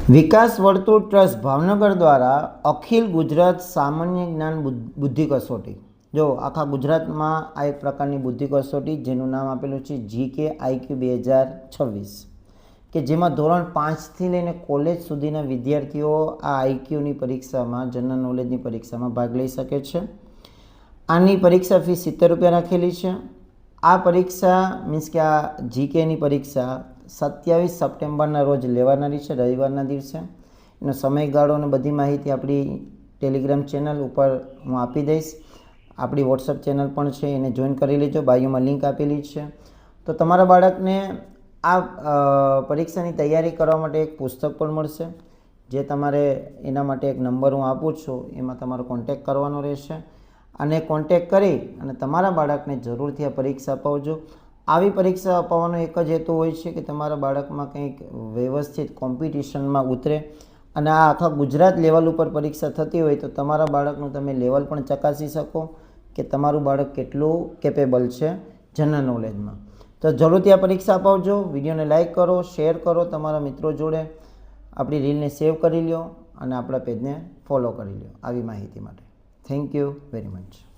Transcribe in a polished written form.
વિકાસ વર્તુળ ટ્રસ્ટ ભાવનગર દ્વારા અખિલ ગુજરાત સામાન્ય જ્ઞાન બુદ્ધિ કસોટી, જો આખા ગુજરાતમાં આ એક પ્રકારની બુદ્ધિ કસોટી જેનું નામ આપેલું છે GK IQ 2026, કે જેમાં ધોરણ 5થી લઈને કોલેજ સુધીના વિદ્યાર્થીઓ આ IQની પરીક્ષામાં, જનરલ નોલેજની પરીક્ષામાં ભાગ લઈ શકે છે. આની પરીક્ષા ફી 70 રૂપિયા રાખેલી છે. આ પરીક્ષા મીન્સ કે આ GKની પરીક્ષા 27 સપ્ટેમ્બરના રોજ લેવાનારી છે, રવિવારના દિવસે. એનો સમયગાળો અને બધી માહિતી આપણી ટેલિગ્રામ ચેનલ ઉપર હું આપી દઈશ. આપણી વોટ્સઅપ ચેનલ પણ છે, એને જોઈન કરી લેજો, બાયોમાં લિંક આપેલી છે. તો તમારા બાળકને આ પરીક્ષાની તૈયારી કરવા માટે એક પુસ્તક પણ મળશે, જે તમારે એના માટે એક નંબર હું આપું છું, એમાં તમારો કોન્ટેક કરવાનો રહેશે. અને કોન્ટેક કરી અને તમારા બાળકને જરૂરથી આ પરીક્ષા અપાવજો. આવી પરીક્ષા અપાવવાનો એક જ હેતુ હોય છે કે તમારા બાળકમાં કંઈક વ્યવસ્થિત કોમ્પિટિશનમાં ઉતરે. અને આ આખા ગુજરાત લેવલ ઉપર પરીક્ષા થતી હોય તો તમારા બાળકનું તમે લેવલ પણ ચકાસી શકો કે તમારું બાળક કેટલું કેપેબલ છે જનરલ નોલેજમાં. તો જરૂરથી આ પરીક્ષા અપાવજો. વિડીયોને લાઇક કરો, શેર કરો તમારા મિત્રો જોડે, આપણી રીલને સેવ કરી લો અને આપણા પેજને ફોલો કરી લો આવી માહિતી માટે. Thank you very much.